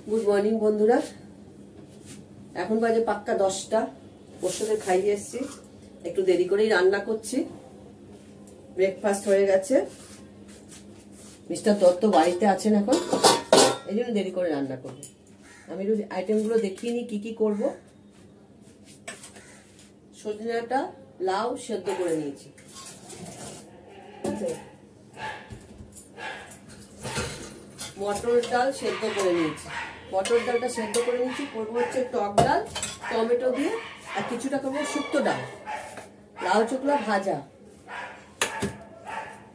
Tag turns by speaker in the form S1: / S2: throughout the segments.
S1: Good morning বন্ধুরা, এখন বাজে পাক্কা 10টা। ওষুধের খাইয়ে এসছি, একটু দেরি করেই রান্না করছি। ব্রেকফাস্ট হয়ে গেছে, মিস্টার দত্ত বাড়িতে আছেন এখন, এই জন্য দেরি করে রান্না করবো। আমি একটু আইটেমগুলো দেখিয়ে নিই কি কি করবো। সজনাটা লাউ সেদ্ধ করে নিয়েছি, মটর ডাল সেদ্ধ করে নিয়েছি। মটর ডালটা সেদ্ধ করে নিয়েছি, করবো হচ্ছে টক ডাল টমেটো দিয়ে, আর কিছুটা করবো শুক্তো ডাল, লাউ চোখলা ভাজা,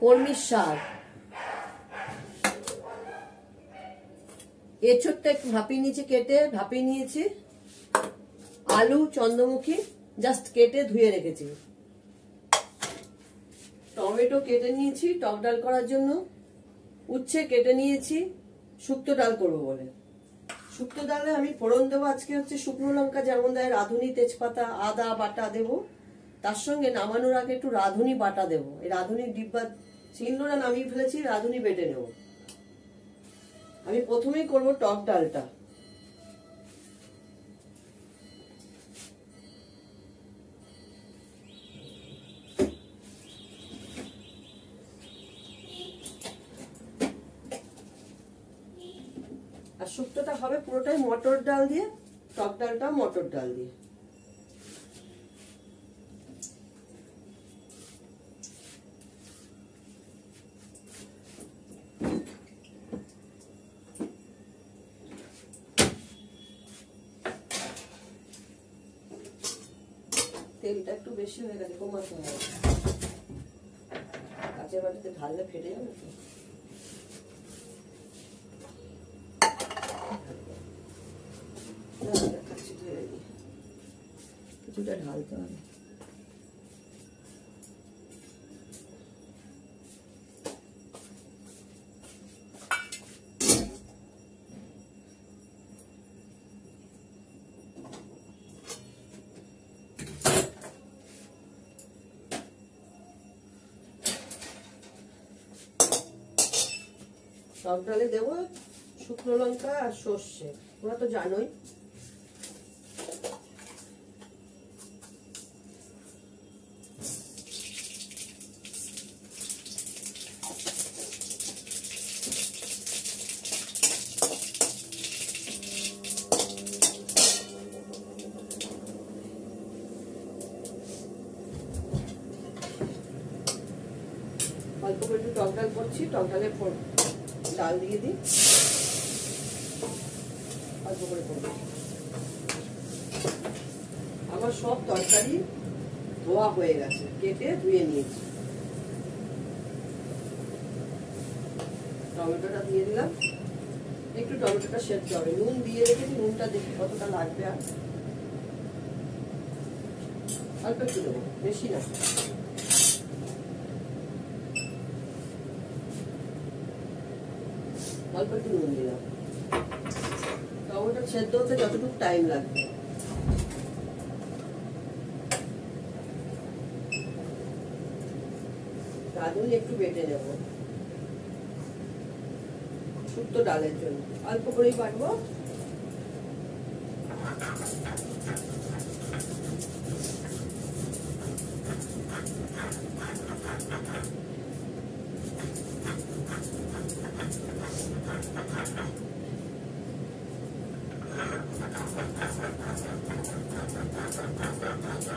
S1: কর্মীর শাক, এঁচোড়টা একটু ভাপিয়ে নিয়েছি, কেটে ভাপিয়ে নিয়েছি। আলু চন্দ্রমুখী জাস্ট কেটে ধুয়ে রেখেছি। টমেটো কেটে নিয়েছি টক ডাল করার জন্য। উচ্ছে কেটে নিয়েছি শুক্তো ডাল করবো বলে। শুক্তো ডালে আমি ফোড়ন দেবো আজকে হচ্ছে শুকনো লঙ্কা যেমন দেয়, রাঁধুনি, তেজপাতা, আদা বাটা দেবো। তার সঙ্গে নামানোর আগে একটু রাঁধুনি বাটা দেবো। এই রাঁধুনির ডিব্বা শিলনোড়া নামিয়ে ফেলেছি, রাঁধুনি বেটে নেব। আমি প্রথমেই করবো টক ডালটা। আর শুক্তোটা হবে পুরোটাই মটর ডাল দিয়ে, টক ডালটাও মটর ডাল দিয়ে। তেলটা একটু বেশি হয়ে গেছে, কমাতে হবে। কাঁচের বাটিতে ঢাললে ফেটে যাবে তো। কিছুটা ঢালতে হবে। টক ডালে দেবো শুকনো লঙ্কা আর সর্ষে, ওরা তো জানোই। অল্প করে একটু টক ডাল করছি, টক ডালে ডাল দিয়ে দিই, অল্প করে করবো। আমার সব তরকারি ধোয়া হয়ে গেছে, কেটে ধুয়ে নিয়েছি। টমেটোটা দিয়ে দিলাম, একটু টমেটোটা সেদ্ধ হবে। নুন দিয়ে রেখেছি, নুনটা দেখি কতটা লাগবে। আর অল্প একটু দেবো, বেশি না। অল্প একটু নুন দিলাম। টমেটো সেদ্ধ হতে যতটুকু টাইম লাগবে। রাঁধুনি একটু বেটে নেব শুক্তো ডালের জন্য, অল্প করেই বাটবো।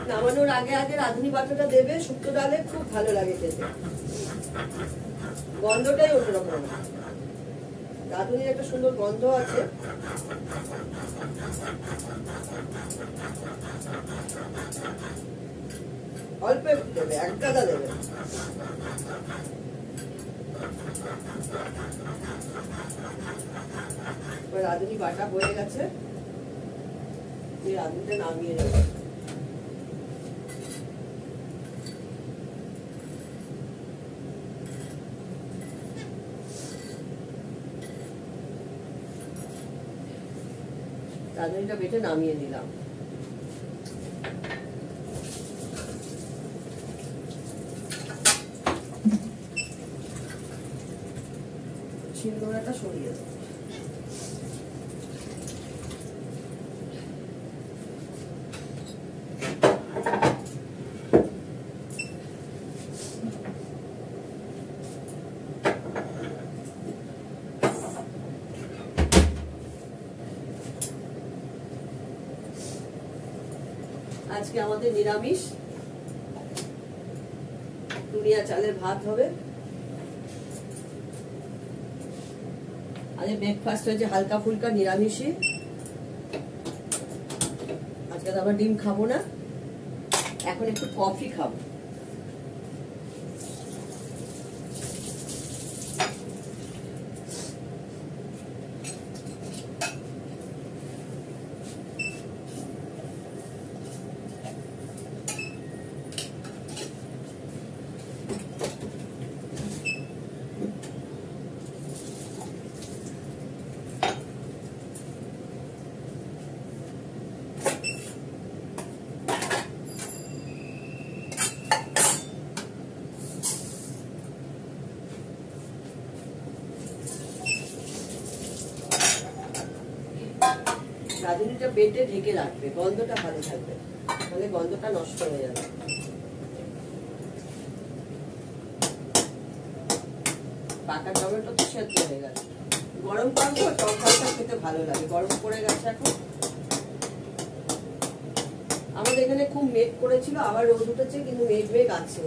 S1: নামানোর আগে আগে রাঁধুনি বাটাটা দেবে, শুক্তো ডালে খুব ভালো লাগে খেতে, গন্ধটাই অন্যরকম। রাঁধুনির একটা সুন্দর গন্ধ আছে। অল্প একটু দেবে, এক গাদা দেবে। রাঁধুনি বাটা হয়ে গেছে, রাঁধুনিটা নামিয়ে নেবে। রাঁধুনিটা বেটে নামিয়ে নিলাম। শিলনোড়াটা সরিয়ে দেবো। আজকে আমাদের নিরামিষ, দুনিয়া চালের ভাত হবে। আজ ব্রেকফাস্ট হয়েছে হালকা ফুলকা নিরামিষই। আজকে তো আবার ডিম খাবো না, এখন একটু কফি খাবো। রাঁধুনিটা বেটে ঢেকে রাখবে, গন্ধটা ভালো থাকবে, তাহলে গন্ধটা নষ্ট হয়ে যাবে। পাকা টমেটো তো সেদ্ধ হয়ে গেছে। গরম করবো, টকটা খেতে ভালো লাগে, গরম পড়ে গেছে এখন। আমাদের এখানে খুব মেঘ করেছিল, আবার রোদ উঠেছে, কিন্তু মেঘ মেঘ আছে।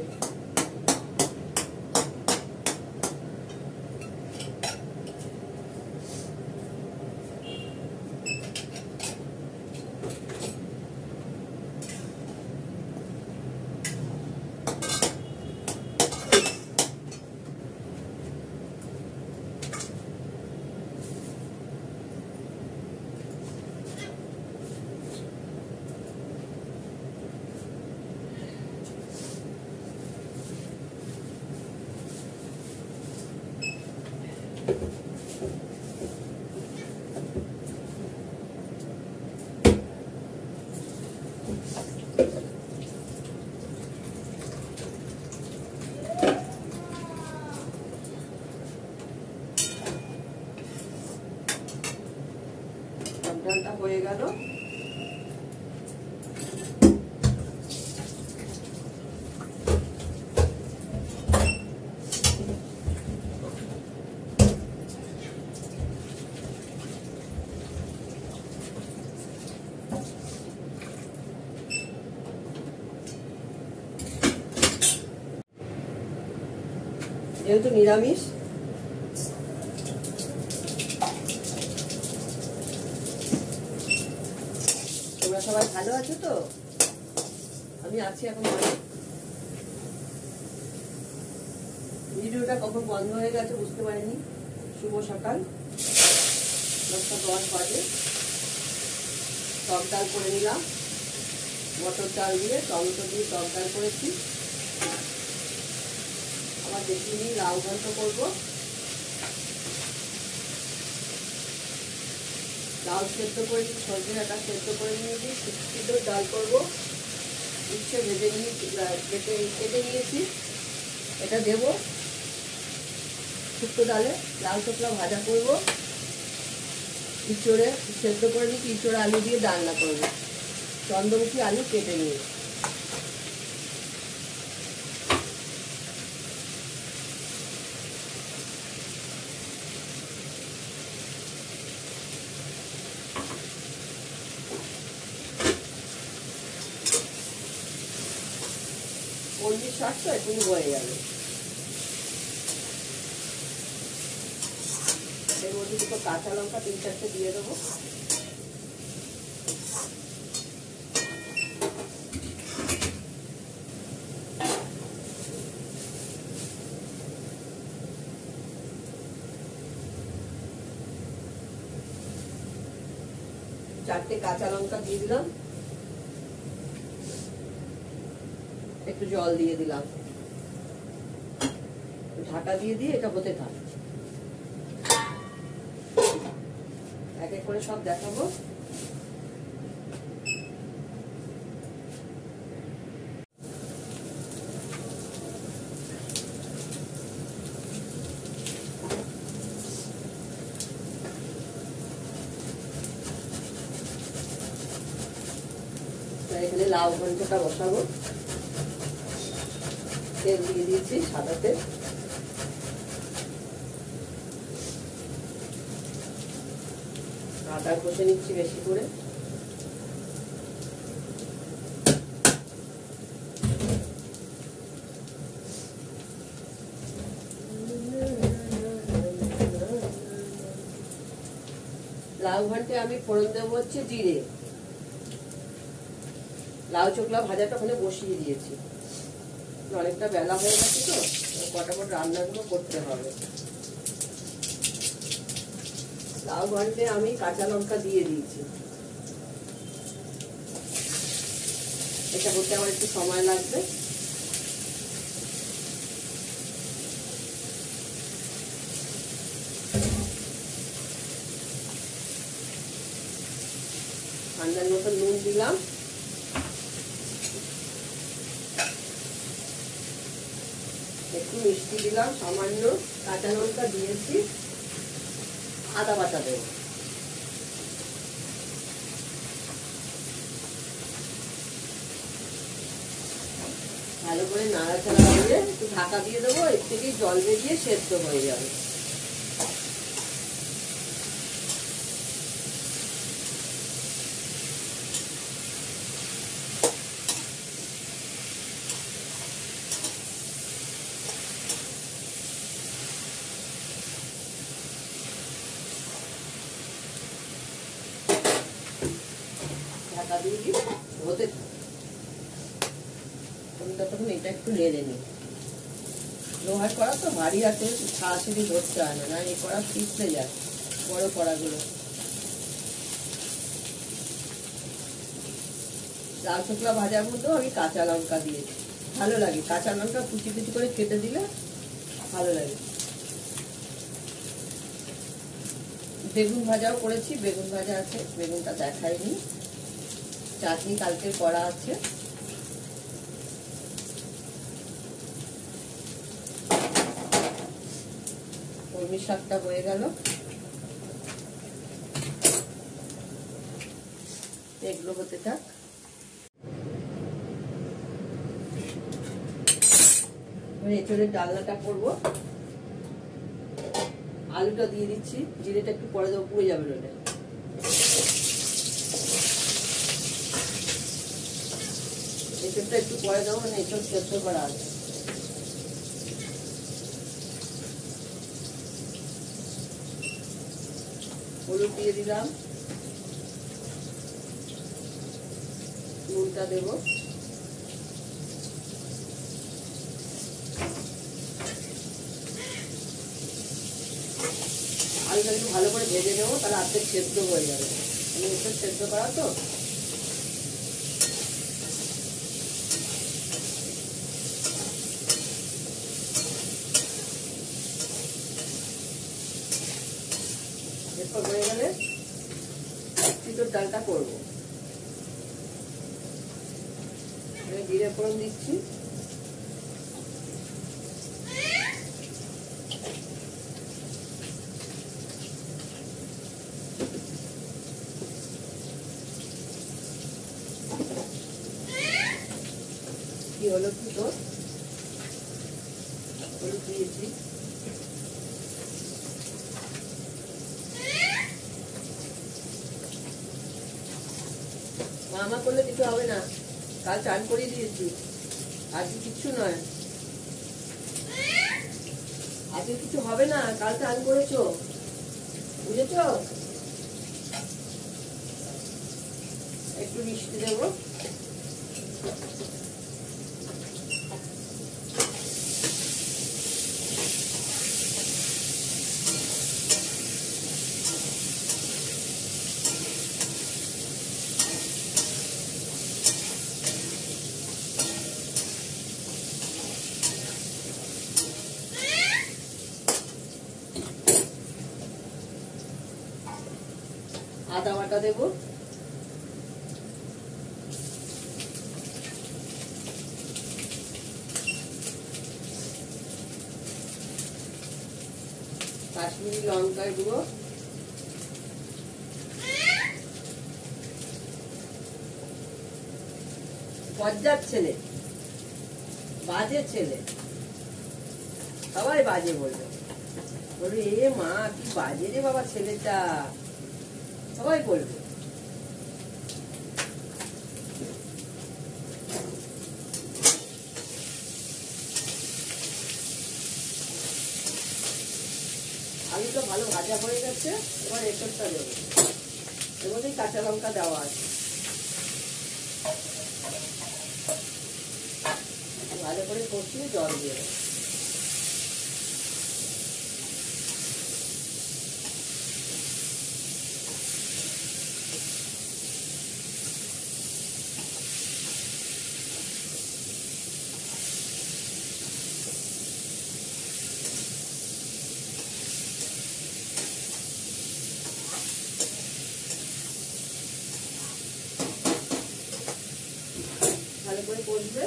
S1: ডালটা হয়ে গেল। যেহেতু নিরামিষ, তোমরা সবাই ভালো আছো তো? আমি আছি এখন ভালো। ভিডিওটা কখন বন্ধ হয়ে গেছে বুঝতে পারিনি। শুভ সকাল, 10:10 বাজে। টক ডাল করে নিলাম, মটর ডাল দিয়ে, টমেটো দিয়ে টক ডাল করেছি। আবার দেখি নিয়ে লাউ ঘন্ট করবো। লাউ সেদ্ধ করে নিই, সজনে ডাঁটা সেদ্ধ করে নিয়েছি, সিদ্ধ ডাল করবো। উচ্ছে ভেজে নিয়ে কেটে নিয়েছি, এটা দেবো শুক্তো ডালে। লাল শুকনো ভাজা করবো, ইঁচড়ে সেদ্ধ করে নিয়েছি, ইঁচড়ে আলু দিয়ে রান্না করবো। চন্দ্রমুখী আলু কেটে নিয়েছি। কলমির শাক তো এখনই হয়ে যাবে। এর মধ্যে দুটো কাঁচা লঙ্কা 3-4টে দিয়ে দেবো। চারটে কাঁচা লঙ্কা দিয়ে দিলাম, একটু জল দিয়ে দিলাম, ঢাকা দিয়ে দিয়ে এটা হতে থাক। এক এক করে সব দেখাবো। এখানে লাউ ঘন্টটা বসাবো। তেল দিয়ে দিয়েছি, সাদা তেল। আদা কষে নিচ্ছি বেশি করে। লাউ ঘন্টে আমি ফোড়ন দেবো হচ্ছে জিরে। লাউ চোখলা ভাজাটা ওখানে বসিয়ে দিয়েছি, অনেকটা বেলা হয়ে গেছে তো, ফটাফট রান্নাগুলো করতে হবে। লাউ ঘন্টে আমি কাঁচা লঙ্কা দিয়ে দিয়েছি। এটা করতে আমার একটু সময় লাগবে। ঠান্ডার মতো নুন দিলাম, একটু মিষ্টি দিলাম, সামান্য কাঁচা লঙ্কা দিয়েছি, আদা বাটা দেবো। ভালো করে নাড়াচাড়া দিয়ে একটু ঢাকা দিয়ে দেবো, এর থেকেই জল বেরিয়ে সেদ্ধ হয়ে যাবে। ঢাকা দিয়ে দিই হতে, তখন এটা একটু নেড়ে নিই। লোহার কড়া তো ভারী আছে, ছাড়াছাড়ি ধরতে হয় না, এই কড়া পিছলে যায় বড় কড়াগুলো। লাল শুকলা ভাজার মধ্যেও আমি কাঁচা লঙ্কা দিয়েছি, ভালো লাগে। কাঁচা লঙ্কা কুচি কুচি করে কেটে দিলে ভালো লাগে। বেগুন ভাজাও করেছি, বেগুন ভাজা আছে, বেগুনটা দেখাইনি। চাটনি কালকে করা আছে। কলমি শাকটা হয়ে গেল, এগুলো হতে থাক। এঁচড়ের ডালনাটা করবো। আলুটা দিয়ে দিচ্ছি, জিরেটা একটু পরে দেবো, পুড়ে যাবে ওটা। এঁচড়টা একটু পরে দেবো, মানে এঁচড় সেদ্ধ করা আছে। হলুদ দিয়ে দিলাম, নুনটা দেবো, আলুটা একটু ভালো করে ভেজে নেবো, তাহলে আর্ধেক সেদ্ধ হয়ে যাবে। আমি এসব সেদ্ধ করা তো। এরপর হয়ে গেলে চিতর ডালটা করবো। জিরে ফোড়ন দিচ্ছি, কি হলো কি তোর, হলুদ দিয়েছি, মামা করলে কিছু হবে না, কাল চান করিয়ে দিয়েছি, আজকে কিচ্ছু নয়, আজকে কিছু হবে না, কাল চান করেছো, বুঝেছ? একটু মিষ্টি দেবো, আদা বাটা দেবো, কাশ্মীরি লঙ্কার গুঁড়ো, বজ্জার ছেলে, বাজে ছেলে, সবাই বাজে বলবে, বলবে এ মা কি বাজে রে বাবা ছেলেটা, সবাই বলবে। আলুটা ভালো ভাজা হয়ে গেছে। এবার এঁচোড়টা দেবো, এর মধ্যেই কাঁচা লঙ্কা দেওয়া আছে। ভালো করে কষিয়ে জল দিয়ে দেবো। ভালো করে কষবে।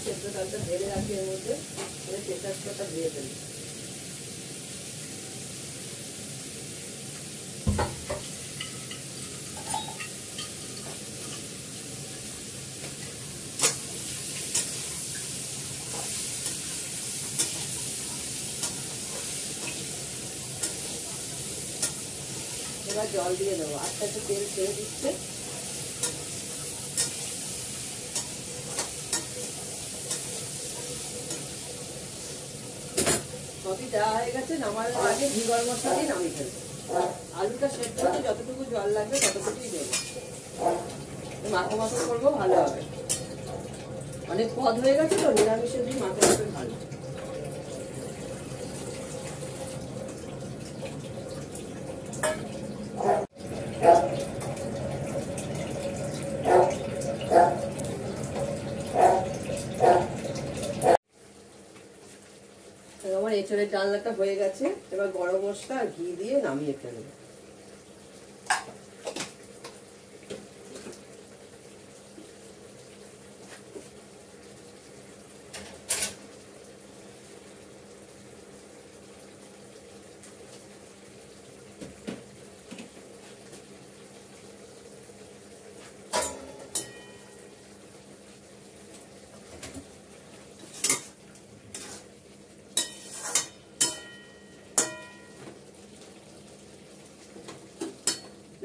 S1: সেদ্ধ ডালটা ঢেলে রাখি এর মধ্যে, তেজপাতা দিয়ে ফেলি। এবার জল দিয়ে দেবো, আস্তে আস্তে তেল ছেড়ে দিচ্ছে। সবই দেওয়া হয়ে গেছে, নামার আগে ঘি গরম মশলা দিয়ে নামিয়ে ফেলবো। আলুটা সেদ্ধ হতে যতটুকু জল লাগবে ততটুকুই দেবো, মাখো মাখো করবো, ভালো হবে। অনেক পদ হয়ে গেছে তো, নিরামিষের দিন মাখো মাখো ভালো। আমার এঁচড়ের ডালনাটা হয়ে গেছে। এবার গরম মশলা আর ঘি দিয়ে নামিয়ে ফেলবো।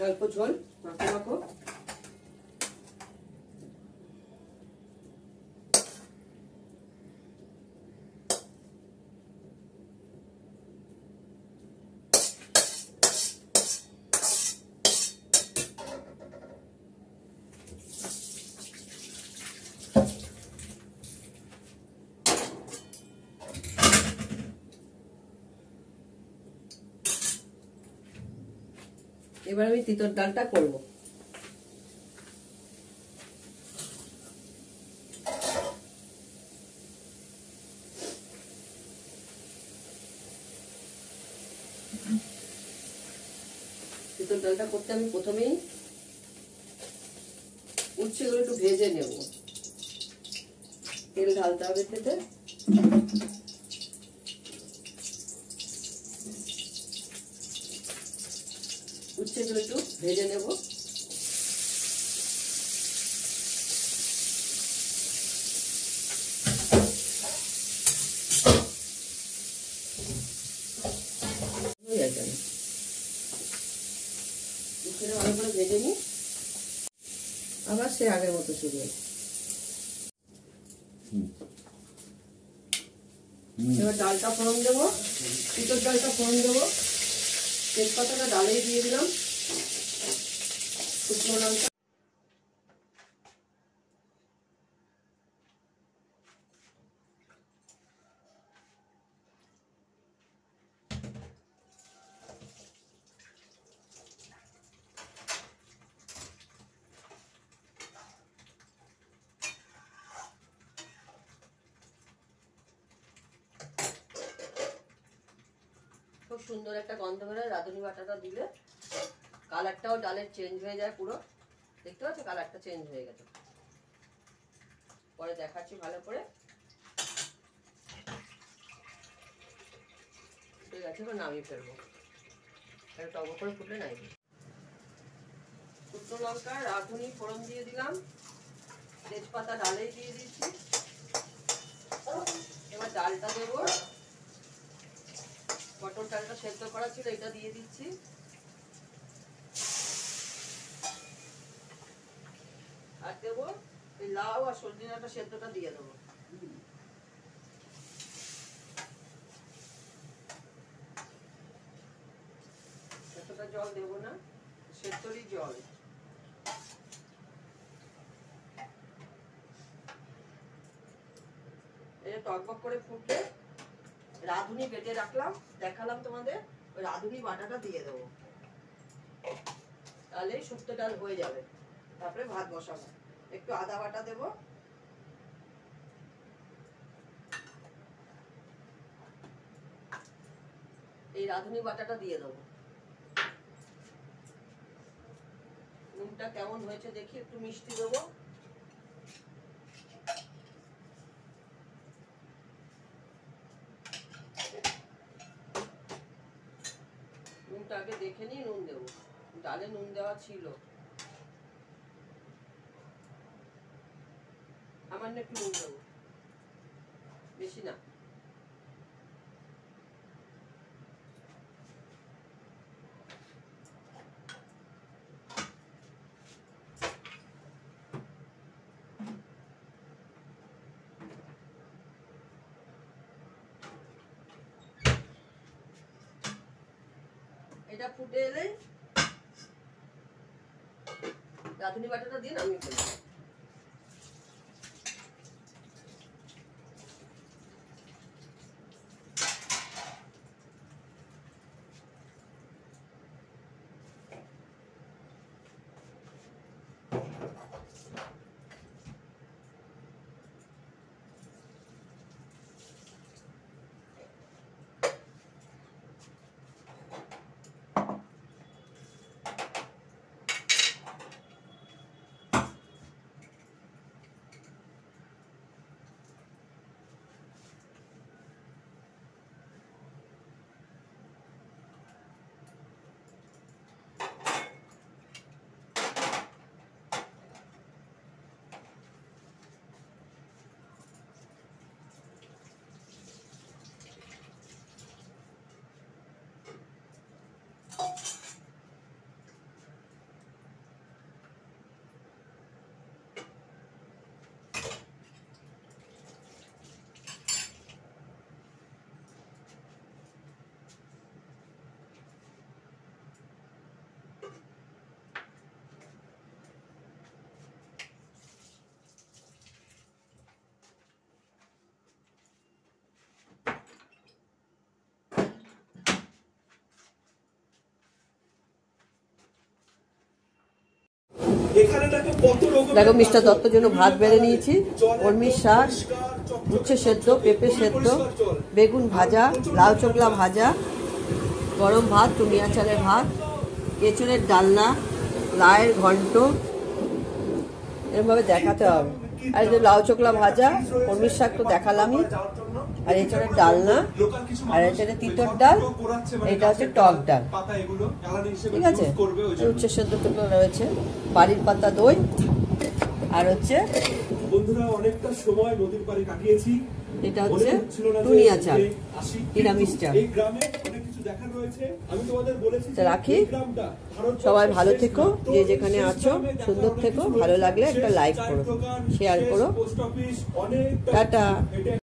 S1: অল্প ঝোল, মাখো মাখো। এবার আমি তিতর ডালটা করব। তিতর ডালটা করতে আমি প্রথমেই উচ্ছেগুলো একটু ভেজে নেব। তেল ঢালতে হবে খেতে। উচ্ছেগুলো একটু ভেজে নেব। ভালো করে ভেজে নিই, আবার সে আগের মতো শুরু হয়। এবার ডালটা ফোড়ন দেবো, তিতর ডালটা ফোড়ন দেবো। তেজপাতাটা ডালেই দিয়ে দিলাম, শুকনো লঙ্কা, খুব সুন্দর একটা গন্ধ বেরোয় রাঁধুনি বাটাটা দিলে। কালারটাও ডালের চেঞ্জ হয়ে যায় পুরো, দেখতে পাচ্ছ কালারটা চেঞ্জ হয়ে গেছে। পরে দেখাচ্ছি ভালো করে। গেছে, এবার নামিয়ে ফেলবো। টক করে ফুটলে নাইবে। শুকনো লঙ্কা রাঁধুনি ফোড়ন দিয়ে দিলাম, তেজপাতা ডালে দিয়ে দিচ্ছি। এবার ডালটা দেবো, মটর ডালটা সেদ্ধ করা ছিল, এটা দিয়ে দিচ্ছি। আর দেবো এই লাউ আর সজনে ডাঁটা সেদ্ধটা দিয়ে দেবো। এতটা জল দেবো না, সেদ্ধরই জল। এটা টকবক করে ফুটলে রাঁধুনি বেটে রাখলাম, দেখালাম তোমাদের, ওই রাঁধুনি বাটাটা দিয়ে দেবো, তাহলে শুক্তো ডাল হয়ে যাবে। তারপরে ভাত বসাবো, একটু আদা বাটা দেবো, এই রাঁধুনি বাটাটা দিয়ে দেবো। নুনটা কেমন হয়েছে দেখি, একটু মিষ্টি দেবো। নুনটা আগে দেখে নিই, নুন দেবো, ডালে নুন দেওয়া ছিল। সামান্য একটু নুন দেবো, বেশি না। এটা ফুটে এলে রাঁধুনি বাটাটা দিয়ে নামিয়ে ফেলবো। দেখো মিস্টার দত্তর জন্য ভাত বেড়ে নিয়েছি, কলমির শাক, উচ্ছে সেদ্ধ, পেঁপে সেদ্ধ, বেগুন ভাজা, লাউ চোখলা ভাজা, গরম ভাত, টুনিয়া চালের ভাত, এঁচড়ের ডালনা, লাউয়ের ঘন্ট, এরকমভাবে দেখাতে হবে। আর এই যে লাউ চোখলা ভাজা, কলমির শাক তো দেখালামই, আর এঁচড়ের ডালনা, আর এটা তিতর ডাল, এটা হচ্ছে টক ডাল, ঠিক আছে। উচ্ছে সেদ্ধ টুকরো রয়েছে, বাড়ির পাতা দই, আর হচ্ছে
S2: বন্ধুরা অনেকটা সময় নদীর পাড়ে কাটিয়েছি।
S1: এটা হচ্ছে টুনিয়া চাল, নিরামিষ চাল।
S2: এই গ্রামে অনেক কিছু দেখার রয়েছে, আমি তোমাদের বলেছি।
S1: রাখি, সবাই ভালো থেকো, যে যেখানে আছো সুন্দর থেকো, ভালো লাগলে একটা লাইক করো, শেয়ার করো, টাটা।